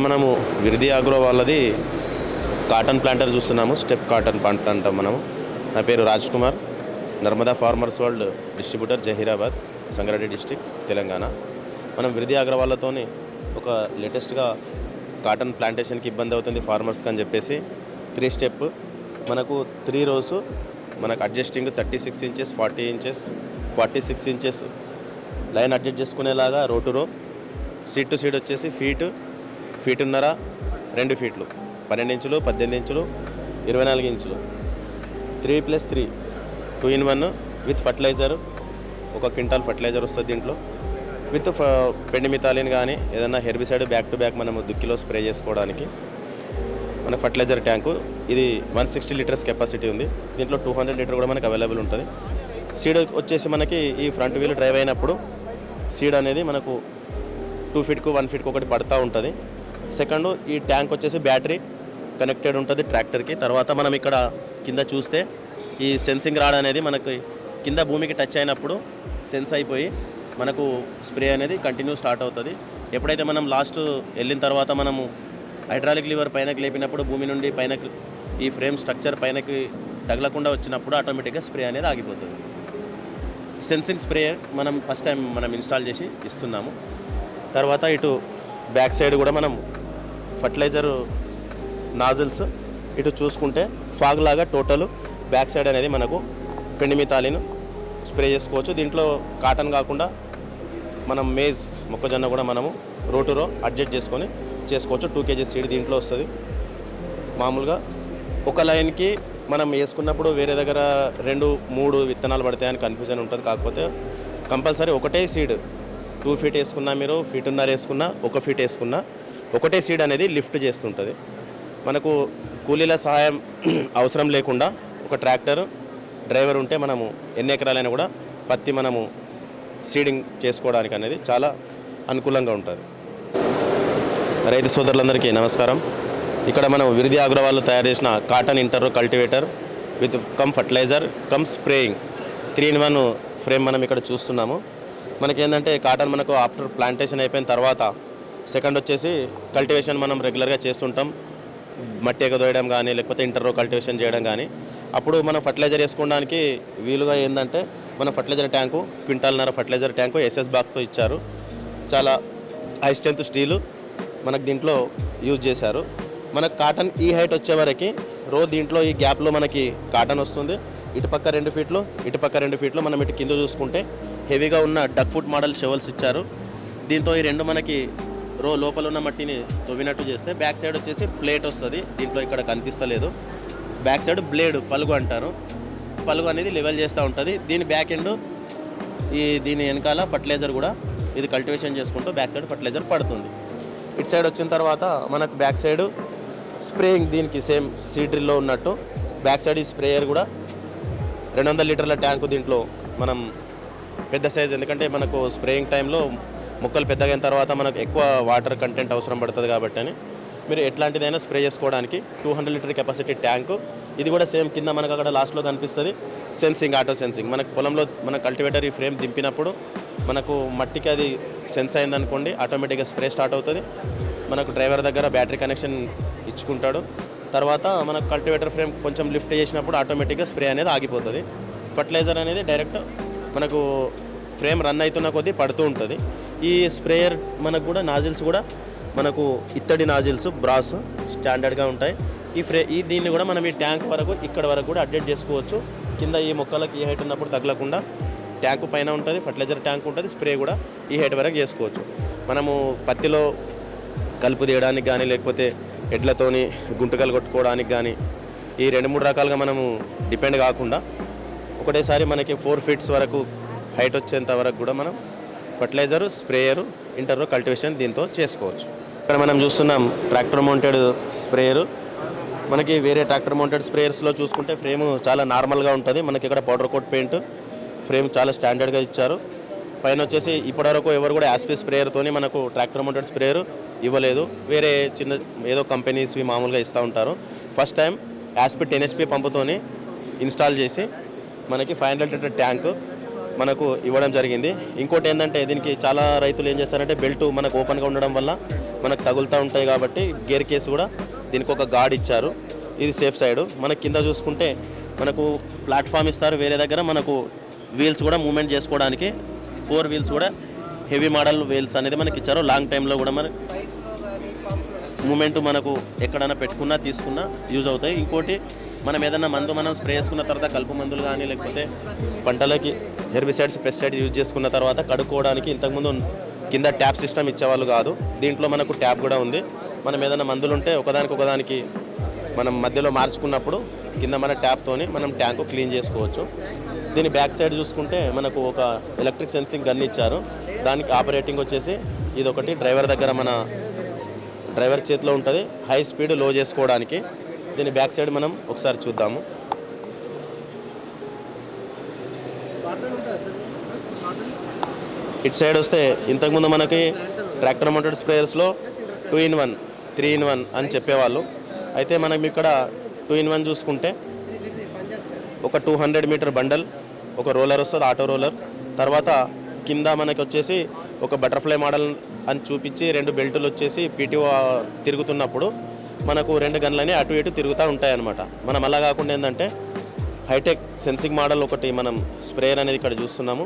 మనము విరిది అగ్రో వాళ్ళది cotton planter చూస్తున్నాము. స్టెప్ కాటన్ ప్లాంట్ అంటాం మనము. నా పేరు Raj Kumar, Narmada farmers world distributor, Zaheerabad, Sangareddy district, Telangana. మనం విరిది అగ్రో వాళ్ళతోని ఒక లేటెస్ట్గా కాటన్ ప్లాంటేషన్కి ఇబ్బంది అవుతుంది ఫార్మర్స్కి అని చెప్పేసి 3 స్టెప్ మనకు 3 రోజు మనకు adjusting 36 inches, 40 inches, 46 inches line adjust చేసుకునేలాగా రో టు రో, సీడ్ టు సీడ్ వచ్చేసి ఫీటున్నర 2 ఫీట్లు, 12 ఇంచులు, 18 ఇంచులు, 24 ఇంచులు, 3+3 2-in-1 with fertiliser. 1 quintal fertiliser వస్తుంది దీంట్లో. విత్ పెండిమిథాలిన్ కానీ ఏదైనా హెర్బిసైడ్ బ్యాక్ టు బ్యాక్ మనము దుక్కిలో స్ప్రే చేసుకోవడానికి మన ఫర్టిలైజర్ ట్యాంకు. ఇది 160 లీటర్స్ కెపాసిటీ ఉంది. దీంట్లో 200 లీటర్ కూడా మనకు అవైలబుల్ ఉంటుంది. సీడ్ వచ్చేసి మనకి ఈ ఫ్రంట్ వీల్ డ్రైవ్ అయినప్పుడు సీడ్ అనేది మనకు 2 ఫీట్కు 1 ఫీట్కు ఒకటి పడుతూ ఉంటుంది. సెకండ్, ఈ ట్యాంక్ వచ్చేసి బ్యాటరీ కనెక్టెడ్ ఉంటుంది ట్రాక్టర్కి. తర్వాత మనం ఇక్కడ కింద చూస్తే ఈ సెన్సింగ్ రాడ్ అనేది మనకి కింద భూమికి టచ్ అయినప్పుడు సెన్స్ అయిపోయి మనకు స్ప్రే అనేది కంటిన్యూ స్టార్ట్ అవుతుంది. ఎప్పుడైతే మనం లాస్ట్ వెళ్ళిన తర్వాత మనము హైడ్రాలిక్ లివర్ పైనకి లేపినప్పుడు భూమి నుండి పైనకి ఈ ఫ్రేమ్ స్ట్రక్చర్ పైనకి తగలకుండా వచ్చినప్పుడు ఆటోమేటిక్గా స్ప్రే అనేది ఆగిపోతుంది. సెన్సింగ్ స్ప్రే మనం ఫస్ట్ టైం ఇన్స్టాల్ చేసి ఇస్తున్నాము. తర్వాత ఇటు బ్యాక్ సైడ్ కూడా మనం ఫర్టిలైజర్ నాజిల్స్ ఇటు చూసుకుంటే ఫాగ్ లాగా టోటల్ బ్యాక్ సైడ్ అనేది మనకు పెండిమిథాలిన్ స్ప్రే చేసుకోవచ్చు. దీంట్లో కాటన్ కాకుండా మనం మేజ్ మొక్కజొన్న కూడా మనము రో టు రో అడ్జస్ట్ చేసుకొని చేసుకోవచ్చు. 2 kg సీడ్ దీంట్లో వస్తుంది. మామూలుగా ఒక లైన్కి మనం వేసుకున్నప్పుడు వేరే దగ్గర 2-3 విత్తనాలు పడతాయని కన్ఫ్యూజన్ ఉంటుంది. కాకపోతే కంపల్సరీ ఒకటే సీడ్ 2 ఫీట్ వేసుకున్నా, మీరు ఫీటున్నర వేసుకున్నా, 1 ఫీట్ వేసుకున్నా ఒకటే సీడ్ అనేది లిఫ్ట్ చేస్తుంటుంది. మనకు కూలీల సహాయం అవసరం లేకుండా ఒక ట్రాక్టర్ డ్రైవర్ ఉంటే మనము ఎన్ని ఎకరాలైనా కూడా పత్తి మనము సీడింగ్ చేసుకోవడానికి అనేది చాలా అనుకూలంగా ఉంటుంది. రైతు సోదరులందరికీ నమస్కారం. ఇక్కడ మనం విరిది అగ్రో వాళ్ళు తయారు చేసిన cotton intercultivator with fertilizer spraying 3-in-1 frame మనం ఇక్కడ చూస్తున్నాము. మనకేంటంటే కాటన్ మనకు ఆఫ్టర్ ప్లాంటేషన్ అయిపోయిన తర్వాత సెకండ్ వచ్చేసి కల్టివేషన్ మనం రెగ్యులర్గా చేస్తుంటాం. మట్టి ఎగదోయడం కానీ లేకపోతే ఇంటర్ కల్టివేషన్ చేయడం కానీ. అప్పుడు మనం ఫర్టిలైజర్ వేసుకోవడానికి వీలుగా ఏంటంటే మన fertilizer tank 1.5 quintal fertilizer tank SS బాక్స్తో ఇచ్చారు. చాలా హై స్ట్రెంత్ స్టీలు మనకు దీంట్లో యూజ్ చేశారు. మనకు కాటన్ ఈ హైట్ వచ్చేవరకు దీంట్లో ఈ గ్యాప్లో మనకి కాటన్ వస్తుంది. ఇటుపక్క 2 ఫీట్లు, ఇటుపక్క 2 ఫీట్లు. మనం ఇటు కింద చూసుకుంటే హెవీగా ఉన్న డక్ ఫుట్ మోడల్ షెవల్స్ ఇచ్చారు. దీంతో ఈ 2 మనకి లోపల ఉన్న మట్టిని తవ్వినట్టు చేస్తే బ్యాక్ సైడ్ వచ్చేసి ప్లేట్ వస్తుంది. దీంట్లో ఇక్కడ కనిపిస్తలేదు. బ్యాక్ సైడ్ బ్లేడ్ పలుగు అంటారు. పలుగు అనేది లెవెల్ చేస్తూ ఉంటుంది. దీని బ్యాక్ ఎండ్ దీని వెనకాల ఫర్టిలైజర్ కూడా ఇది కల్టివేషన్ చేసుకుంటూ బ్యాక్ సైడ్ ఫర్టిలైజర్ పడుతుంది. ఇటు సైడ్ వచ్చిన తర్వాత మనకు బ్యాక్ సైడ్ స్ప్రేయింగ్ దీనికి సేమ్ సీడ్రిల్లో ఉన్నట్టు బ్యాక్ సైడ్ ఈ స్ప్రేయర్ కూడా 200 లీటర్ల ట్యాంకు. దీంట్లో మనం పెద్ద సైజ్, ఎందుకంటే మనకు స్ప్రేయింగ్ టైంలో మొక్కలు పెద్దగైన తర్వాత మనకు ఎక్కువ వాటర్ కంటెంట్ అవసరం పడుతుంది కాబట్టి అని మీరు ఎట్లాంటిదైనా స్ప్రే చేసుకోవడానికి 200 లీటర్ కెపాసిటీ ట్యాంకు. ఇది కూడా సేమ్ కింద మనకు అక్కడ లాస్ట్లో కనిపిస్తుంది సెన్సింగ్, ఆటో సెన్సింగ్. మనకు పొలంలో మన కల్టివేటర్ ఈ ఫ్రేమ్ దింపినప్పుడు మనకు మట్టికి అది సెన్స్ అయిందనుకోండి, ఆటోమేటిక్గా స్ప్రే స్టార్ట్ అవుతుంది. మనకు డ్రైవర్ దగ్గర బ్యాటరీ కనెక్షన్ ఇచ్చుకుంటాడు. తర్వాత మనకు కల్టివేటర్ ఫ్రేమ్ కొంచెం లిఫ్ట్ చేసినప్పుడు ఆటోమేటిక్గా స్ప్రే అనేది ఆగిపోతుంది. ఫర్టిలైజర్ అనేది డైరెక్ట్ మనకు ఫ్రేమ్ రన్ అవుతున్న కొద్దీ పడుతూ ఉంటుంది. ఈ స్ప్రేయర్ మనకు కూడా నాజిల్స్ కూడా మనకు ఇత్తడి నాజిల్స్ బ్రాస్ స్టాండర్డ్గా ఉంటాయి. దీన్ని కూడా మనం ఈ ట్యాంక్ వరకు ఇక్కడ వరకు కూడా అడ్జస్ట్ చేసుకోవచ్చు. కింద ఈ మొక్కలకు ఈ హైట్ ఉన్నప్పుడు తగలకుండా ట్యాంకు పైన ఉంటుంది, ఫర్టిలైజర్ ట్యాంక్ ఉంటుంది, స్ప్రే కూడా ఈ హైట్ వరకు చేసుకోవచ్చు. మనము పత్తిలో కలుపు తీయడానికి కానీ లేకపోతే ఎడ్లతోని గుంటకలు కొట్టుకోవడానికి కానీ ఈ 2-3 రకాలుగా మనము డిపెండ్ కాకుండా ఒకటేసారి మనకి 4 ఫీట్స్ వరకు హైట్ వచ్చేంత వరకు కూడా మనం ఫర్టిలైజరు, స్ప్రేయరు, ఇంటర్ కల్టివేషన్ దీంతో చేసుకోవచ్చు. ఇక్కడ మనం చూస్తున్నాం ట్రాక్టర్ మౌంటెడ్ స్ప్రేయరు. మనకి వేరే ట్రాక్టర్ మౌంటెడ్ స్ప్రేయర్స్లో చూసుకుంటే ఫ్రేమ్ చాలా నార్మల్గా ఉంటుంది. మనకి ఇక్కడ పౌడర్ కోట్ పెయింట్ ఫ్రేమ్ చాలా స్టాండర్డ్గా ఇచ్చారు. పైన వచ్చేసి ఇప్పటివరకు ఎవరు కూడా యాస్పీ స్ప్రేయర్తోని మనకు ట్రాక్టర్ మౌంటెడ్ స్ప్రేయర్ ఇవ్వలేదు. వేరే చిన్న ఏదో కంపెనీస్వి మామూలుగా ఇస్తూ ఉంటారు. First time ASPEE 10 HP పంపుతోని install చేసి మనకి 500 లీటర్ ట్యాంకు మనకు ఇవ్వడం జరిగింది. ఇంకోటి ఏంటంటే దీనికి చాలా రైతులు ఏం చేస్తారంటే బెల్ట్ మనకు ఓపెన్గా ఉండడం వల్ల మనకు తగులుతూ ఉంటాయి కాబట్టి గేర్ కేసు కూడా దీనికి ఒక గార్డ్ ఇచ్చారు. ఇది సేఫ్ సైడ్. మనకి కింద చూసుకుంటే మనకు ప్లాట్ఫామ్ ఇస్తారు, వేరే దగ్గర మనకు వీల్స్ కూడా మూవ్మెంట్ చేసుకోవడానికి 4 వీల్స్ కూడా హెవీ మోడల్ వీల్స్ అనేది మనకి ఇచ్చారు. లాంగ్ టైంలో కూడా మన మూమెంట్ మనకు ఎక్కడైనా పెట్టుకున్నా తీసుకున్నా యూజ్ అవుతాయి. ఇంకోటి మనం ఏదైనా మందు మనం స్ప్రే చేసుకున్న తర్వాత కలుపు మందులు కానీ లేకపోతే పంటలకి హెర్బిసైడ్స్ పెస్టిసైడ్స్ యూజ్ చేసుకున్న తర్వాత కడుక్కోవడానికి ఇంతకుముందు కింద ట్యాప్ సిస్టమ్ ఇచ్చేవాళ్ళు కాదు. దీంట్లో మనకు ట్యాప్ కూడా ఉంది. మనం ఏదైనా మందులు ఉంటే ఒకదానికి మనం మధ్యలో మార్చుకున్నప్పుడు కింద మన ట్యాప్తోని మనం ట్యాంకు క్లీన్ చేసుకోవచ్చు. దీని బ్యాక్ సైడ్ చూసుకుంటే మనకు ఒక ఎలక్ట్రిక్ సెన్సింగ్ గన్ ఇచ్చారు. దానికి ఆపరేటింగ్ వచ్చేసి ఇదొకటి డ్రైవర్ దగ్గర మన డ్రైవర్ చేతిలో ఉంటుంది, హై స్పీడ్ లో చేసుకోవడానికి. దీని బ్యాక్ సైడ్ మనం ఒకసారి చూద్దాము. ఇటు సైడ్ వస్తే ఇంతకుముందు మనకి ట్రాక్టర్ మౌంటెడ్ స్ప్రేయర్స్లో 2-in-1 3-in-1 అని చెప్పేవాళ్ళు. అయితే మనం ఇక్కడ 2-in-1 చూసుకుంటే ఒక 200 మీటర్ బండల్, ఒక రోలర్ వస్తుంది, ఆటో రోలర్. తర్వాత కింద మనకి వచ్చేసి ఒక బటర్ఫ్లై మోడల్ అని చూపించి 2 బెల్టులు వచ్చేసి పీటీఓ తిరుగుతున్నప్పుడు మనకు 2 గన్లని అటు ఇటు తిరుగుతూ ఉంటాయి అన్నమాట. మనం అలా కాకుండా ఏంటంటే హైటెక్ సెన్సింగ్ మోడల్ ఒకటి మనం స్ప్రేయర్ అనేది ఇక్కడ చూస్తున్నాము.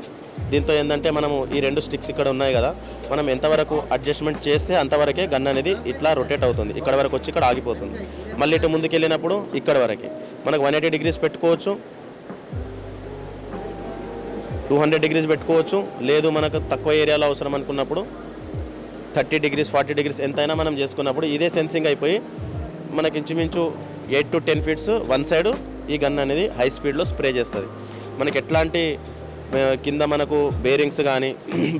దీంతో ఏంటంటే మనము ఈ 2 స్టిక్స్ ఇక్కడ ఉన్నాయి కదా, మనం ఎంతవరకు అడ్జస్ట్మెంట్ చేస్తే అంతవరకే గన్ అనేది ఇట్లా రొటేట్ అవుతుంది. ఇక్కడ వరకు వచ్చి ఇక్కడ ఆగిపోతుంది. మళ్ళీ ఇటు ముందుకు వెళ్ళినప్పుడు ఇక్కడ వరకు మనకు 180 డిగ్రీస్ పెట్టుకోవచ్చు, 200 డిగ్రీస్ పెట్టుకోవచ్చు. లేదు మనకు తక్కువ ఏరియాలో అవసరం అనుకున్నప్పుడు 30 డిగ్రీస్ 40 డిగ్రీస్ ఎంతైనా మనం చేసుకున్నప్పుడు ఇదే సెన్సింగ్ అయిపోయి మనకి ఇంచుమించు 8 to 10 ఫీట్స్ వన్ సైడ్ ఈ గన్ అనేది హై స్పీడ్లో స్ప్రే చేస్తుంది. మనకి ఎట్లాంటి కింద మనకు బేరింగ్స్ కానీ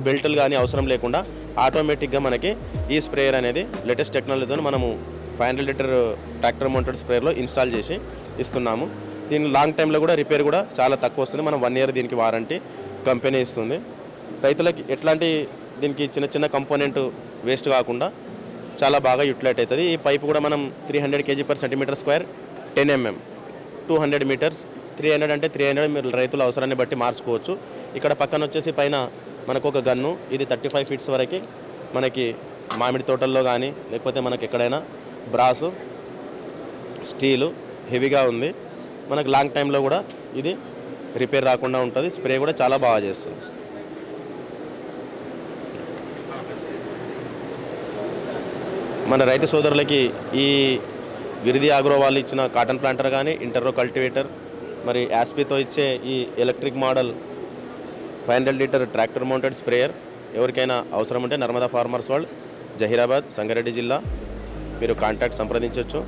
బెల్టులు కానీ అవసరం లేకుండా ఆటోమేటిక్గా మనకి ఈ స్ప్రేయర్ అనేది లేటెస్ట్ టెక్నాలజీతో మనము 500 లీటర్ ట్రాక్టర్ మౌంటెడ్ స్ప్రేయర్లో ఇన్స్టాల్ చేసి ఇస్తున్నాము. దీని లాంగ్ టైంలో కూడా రిపేర్ కూడా చాలా తక్కువ వస్తుంది. మనం 1 year దీనికి వారంటీ కంపెనీ ఇస్తుంది. రైతులకి ఎట్లాంటి దీనికి చిన్న కంపోనెంట్ వేస్ట్ కాకుండా చాలా బాగా యూటిలైట్ అవుతుంది. ఈ పైపు కూడా మనం 300 kg/cm², 10 mm, 200 మీటర్స్, 300 అంటే 300 మీరు రైతుల అవసరాన్ని బట్టి మార్చుకోవచ్చు. ఇక్కడ పక్కన వచ్చేసి పైన మనకు ఒక గన్ను, ఇది 35 ఫీట్స్ వరకు మనకి మామిడి తోటల్లో కానీ లేకపోతే మనకి ఎక్కడైనా బ్రాసు స్టీలు హెవీగా ఉంది. మనకు లాంగ్ టైంలో కూడా ఇది రిపేర్ రాకుండా ఉంటుంది. స్ప్రే కూడా చాలా బాగా చేస్తుంది. మన రైతు సోదరులకి ఈ విరిది ఆగ్రో వాళ్ళు ఇచ్చిన కాటన్ ప్లాంటర్ కానీ ఇంటర్రో కల్టివేటర్, మరి యాస్పీతో ఇచ్చే ఈ electric model 500 litre tractor mounted sprayer ఎవరికైనా అవసరం ఉంటే నర్మదా ఫార్మర్స్ వరల్డ్, జహీరాబాద్, సంగారెడ్డి జిల్లా మీరు కాంటాక్ట్ సంప్రదించవచ్చు.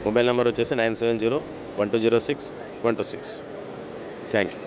మొబైల్ నెంబర్ వచ్చేసి 970-1206-126. Thank you.